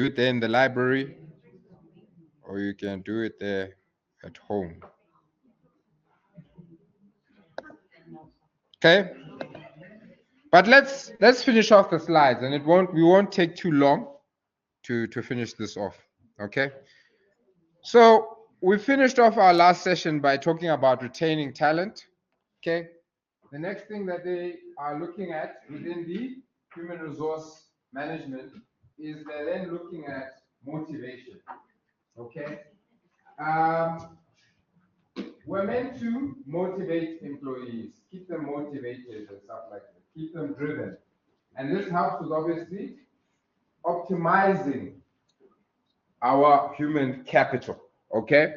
do it there in the library, or you can do it there at home. Okay, but let's finish off the slides, and we won't take too long to finish this off. Okay, so we finished off our last session by talking about retaining talent. Okay, the next thing that they are looking at within the human resource management is they're then looking at motivation. Okay, we're meant to motivate employees, keep them motivated and stuff like that, keep them driven. And this helps with obviously optimizing our human capital. Okay.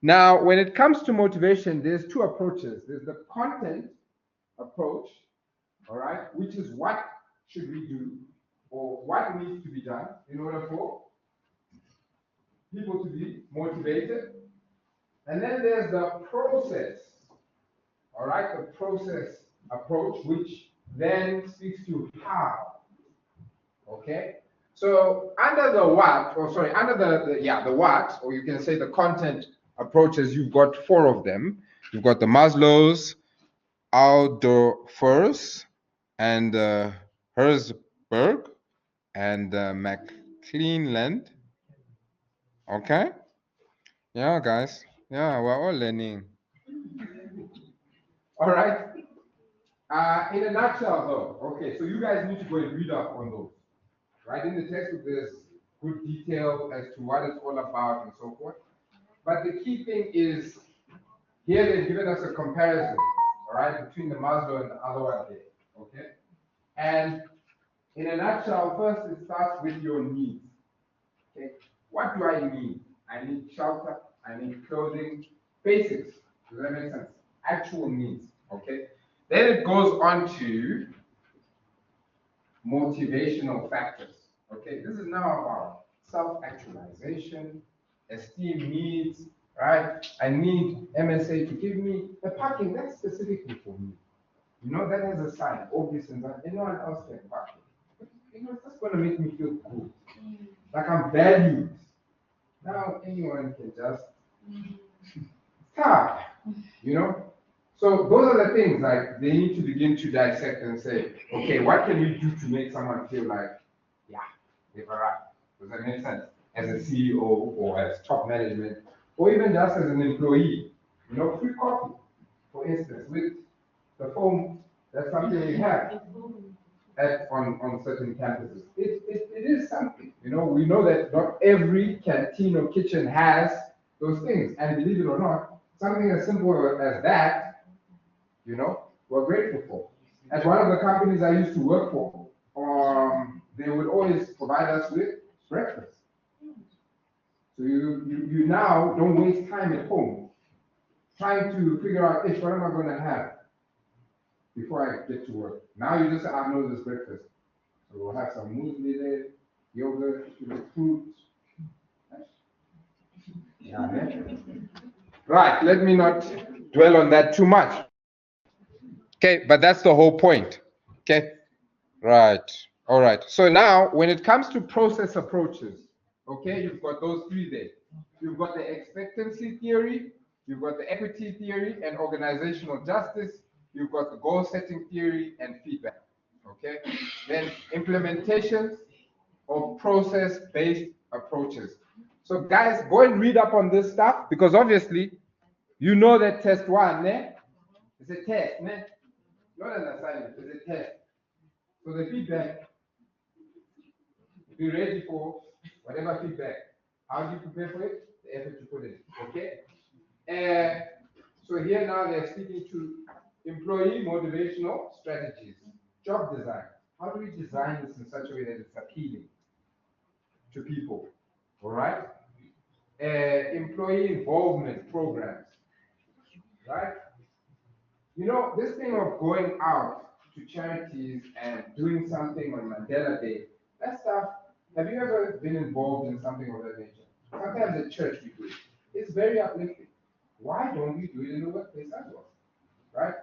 Now, when it comes to motivation, there's two approaches. There's the content approach, all right, which is what should we do or what needs to be done in order for people to be motivated. And then there's the process, all right, the process approach, which then speaks to how. Okay, so under the what, or sorry, under the what, or you can say the content approaches, you've got four of them. You've got the Maslow's, Aldorf's, and Herzberg, and McClelland. Okay, yeah, guys, yeah, we're all learning. All right. In a nutshell, though, okay, so you guys need to go and read up on those. Right, in the textbook, there's good detail as to what it's all about and so forth. But the key thing is here they've given us a comparison, all right, between the Maslow and the other one there. Okay. And in a nutshell, first it starts with your needs. Okay. What do I need? I need shelter, I need clothing, basics. Does that make sense? Actual needs. Okay. Then it goes on to motivational factors. Okay, this is now about self-actualization, esteem needs, right? I need MSA to give me the parking that's specifically for me. You know, that has a sign, obvious, and that anyone else can park it. You know, it's just going to make me feel good. Like I'm valued. Now anyone can just start, you know? So those are the things like they need to begin to dissect and say, okay, what can we do to make someone feel like, yeah, they've arrived? Does that make sense? As a CEO or as top management, or even just as an employee, you know, free coffee, for instance, with the phone, that's something we have on certain campuses. It is something, you know, we know that not every canteen or kitchen has those things, and believe it or not, something as simple as that, you know, we're grateful for. At one of the companies I used to work for, they would always provide us with breakfast. So you now don't waste time at home trying to figure out, hey, what am I going to have before I get to work? Now you just say, I know this breakfast. So we'll have some muesli there, yogurt, fruit. Yeah, man. Right, let me not dwell on that too much. Okay, but that's the whole point. Okay, right. All right. So now, when it comes to process approaches, okay, you've got those three there. You've got the expectancy theory, you've got the equity theory and organizational justice, you've got the goal setting theory and feedback. Okay, then implementations of process-based approaches. So guys, go and read up on this stuff because obviously you know that test one, eh? It's a test, man. Not an assignment, it's a test. So the feedback, be ready for whatever feedback. How do you prepare for it? The effort you put in. Okay? So here now they're speaking to employee motivational strategies, job design. How do we design this in such a way that it's appealing to people? All right? Employee involvement programs, right? You know, this thing of going out to charities and doing something on Mandela Day, that stuff, have you ever been involved in something of that nature? Sometimes at church we do it. It's very uplifting. Why don't we do it in the workplace as well? Right?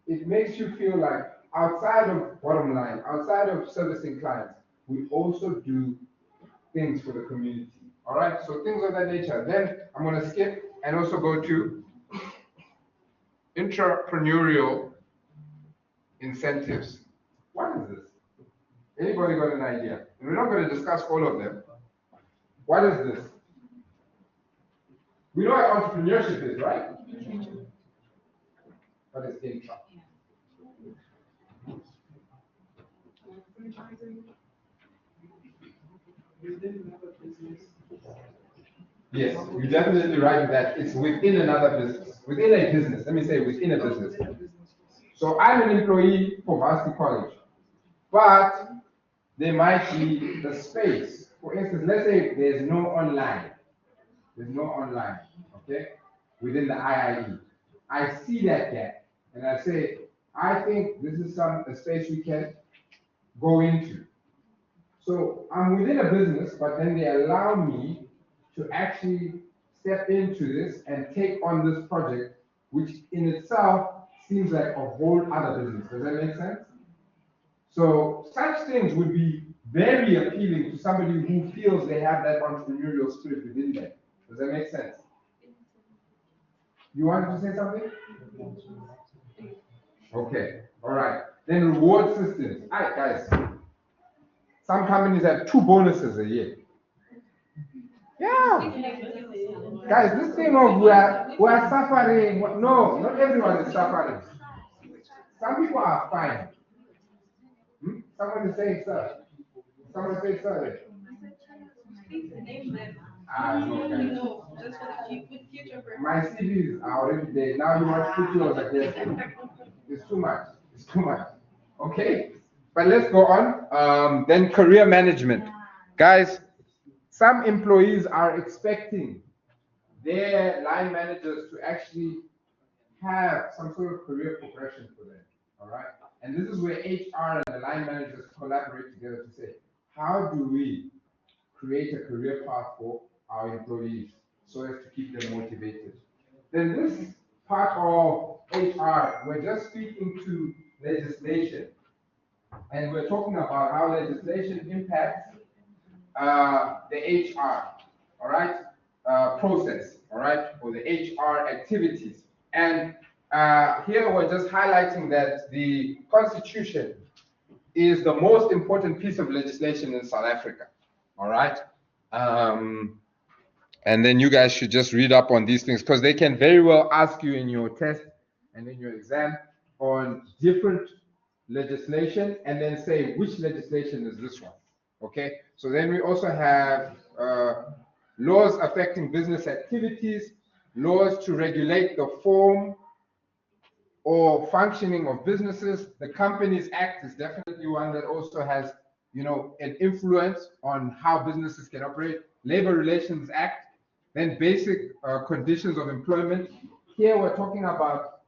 It makes you feel like outside of bottom line, outside of servicing clients, we also do things for the community. All right, so things of that nature. Then I'm going to skip and also go to entrepreneurial incentives. What is this? Anybody got an idea? We're not going to discuss all of them. What is this? We know what entrepreneurship is, right? What is intra? Yes, you're definitely right with that. It's within another business. Within a business. Let me say within a business. So I'm an employee for Varsity College, but there might be the space. For instance, let's say there's no online. There's no online, okay, within the IIE. I see that gap, and I say, I think this is a space we can go into. So I'm within a business, but then they allow me to actually step into this and take on this project, which in itself seems like a whole other business. Does that make sense? So such things would be very appealing to somebody who feels they have that entrepreneurial spirit within them. Does that make sense? You wanted to say something? Okay, all right. Then reward systems. All right, guys. Some companies have 2 bonuses a year. Yeah. Guys, this thing of we're suffering. No, not everyone is suffering. Some people are fine. Someone is saying sir. Someone say sir. No, guys. My CVs are already there. Now you want to put yours again. It's too much. It's too much. Okay. But let's go on. Then career management. Guys, some employees are expecting their line managers to actually have some sort of career progression for them. All right. And this is where HR and the line managers collaborate together to say, how do we create a career path for our employees so as to keep them motivated? Then this part of HR, we're just speaking to legislation. And we're talking about how legislation impacts the HR, all right, process, all right, or the HR activities. And here we're just highlighting that the Constitution is the most important piece of legislation in South Africa, all right? And then you guys should just read up on these things because they can very well ask you in your test and in your exam on different legislation and then say which legislation is this one. Okay, so then we also have laws affecting business activities, laws to regulate the form or functioning of businesses. The Companies Act is definitely one that also has, an influence on how businesses can operate. Labor Relations Act, then basic conditions of employment. Here we're talking about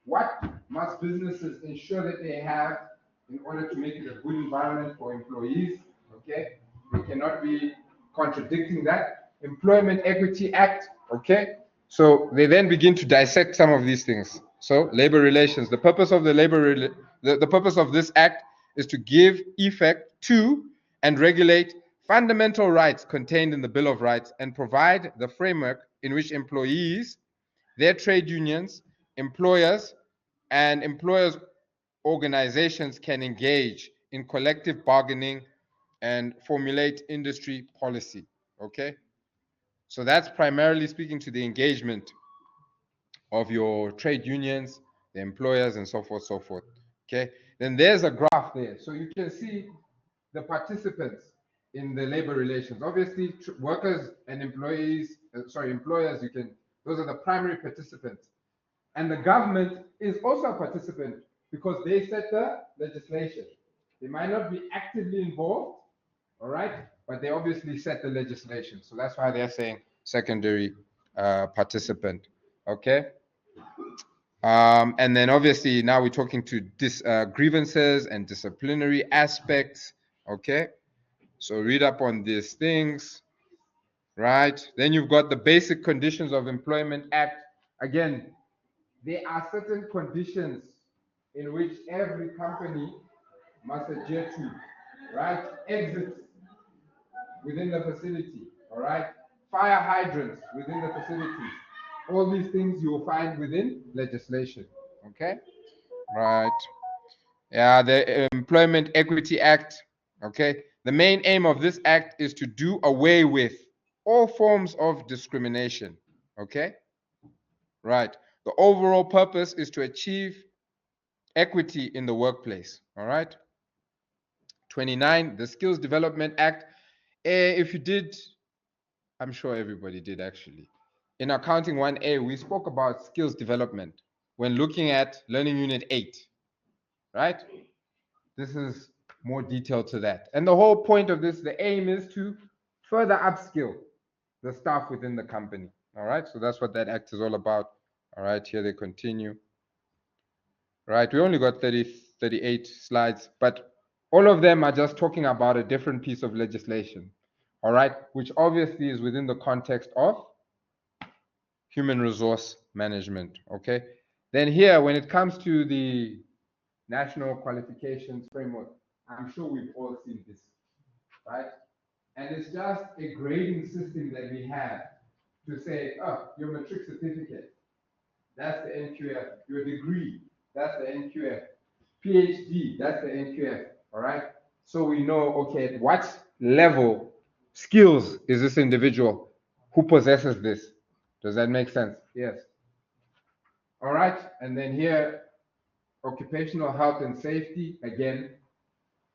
what must businesses ensure that they have in order to make it a good environment for employees, okay? They cannot be contradicting that. Employment Equity Act, okay? So they then begin to dissect some of these things. So labor relations, the purpose of the purpose of this act is to give effect to and regulate fundamental rights contained in the Bill of Rights and provide the framework in which employees, their trade unions, employers, and employers' organizations can engage in collective bargaining and formulate industry policy. Okay, so that's primarily speaking to the engagement of your trade unions, the employers, and so forth, so forth. Okay, then there's a graph there, so you can see the participants in the labor relations. Obviously, workers and employees, employers, those are the primary participants. And the government is also a participant because they set the legislation. They might not be actively involved, all right, but they obviously set the legislation. So that's why they're saying secondary participant, okay? And then obviously now we're talking to grievances and disciplinary aspects, okay? So read up on these things, right? Then you've got the Basic Conditions of Employment Act. Again, there are certain conditions in which every company must adhere to, right? Exits. within the facility, all right? Fire hydrants within the facilities. All these things you will find within legislation, okay? Right. Yeah, the Employment Equity Act, okay? The main aim of this act is to do away with all forms of discrimination, okay? Right. The overall purpose is to achieve equity in the workplace, all right? 29, the Skills Development Act. If you did, I'm sure everybody did actually. In Accounting 1A, we spoke about skills development when looking at Learning Unit 8, right? This is more detailed to that. And the whole point of this, the aim is to further upskill the staff within the company, all right? So that's what that act is all about. All right, here they continue. Right, we only got 38 slides, but all of them are just talking about a different piece of legislation, all right, which obviously is within the context of human resource management, okay? Then here, when it comes to the national qualifications framework, I'm sure we've all seen this, right? And it's just a grading system that we have to say, oh, your matric certificate, that's the NQF, your degree, that's the NQF, PhD, that's the NQF, all right? So we know, okay, at what level skills is this individual who possesses this? Does that make sense? Yes. All right, and then here, occupational health and safety, again,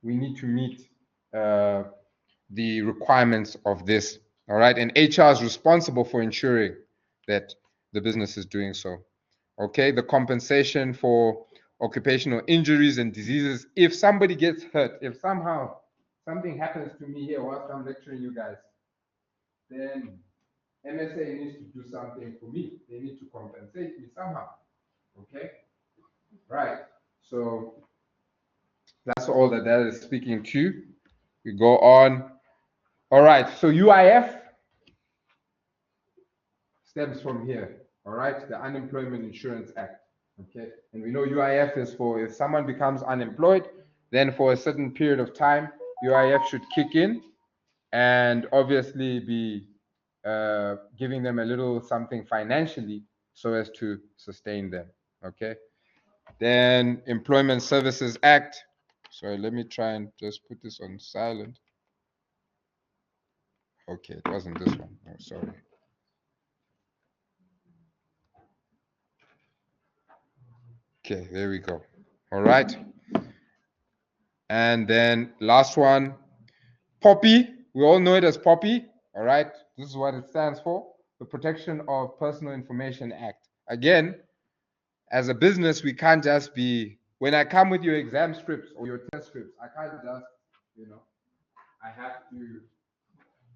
we need to meet the requirements of this, all right? And HR is responsible for ensuring that the business is doing so. Okay, the compensation for occupational injuries and diseases. If somebody gets hurt, if somehow something happens to me here whilst I'm lecturing you guys, then MSA needs to do something for me. They need to compensate me somehow. Okay, right. So that's all that is speaking to. We go on. All right, so UIF stems from here. All right, the Unemployment Insurance Act. Okay, and we know UIF is for if someone becomes unemployed, then for a certain period of time, UIF should kick in and obviously be giving them a little something financially so as to sustain them. Okay, then Employment Services Act. Sorry, let me try and just put this on silent. Okay, it wasn't this one. Oh, sorry. Okay, there we go. All right. And then last one, POPI. We all know it as POPI. All right. This is what it stands for, the Protection of Personal Information Act. Again, as a business, we can't just be, when I come with your exam scripts or your test scripts, I can't just, I have to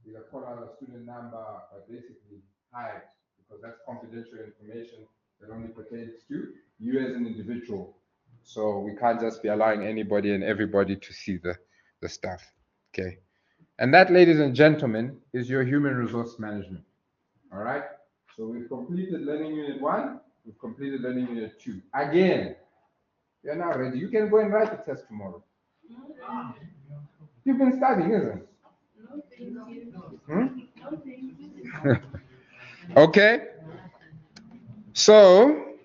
either call out a student number or basically hide, because that's confidential information that only pertains to you as an individual. So we can't just be allowing anybody and everybody to see the stuff. Okay. And that, ladies and gentlemen, is your human resource management. All right. So we've completed Learning Unit 1. We've completed Learning Unit 2. Again, you're now ready. You can go and write the test tomorrow. You've been studying, isn't it? No, thank you. No, thank you. Okay. So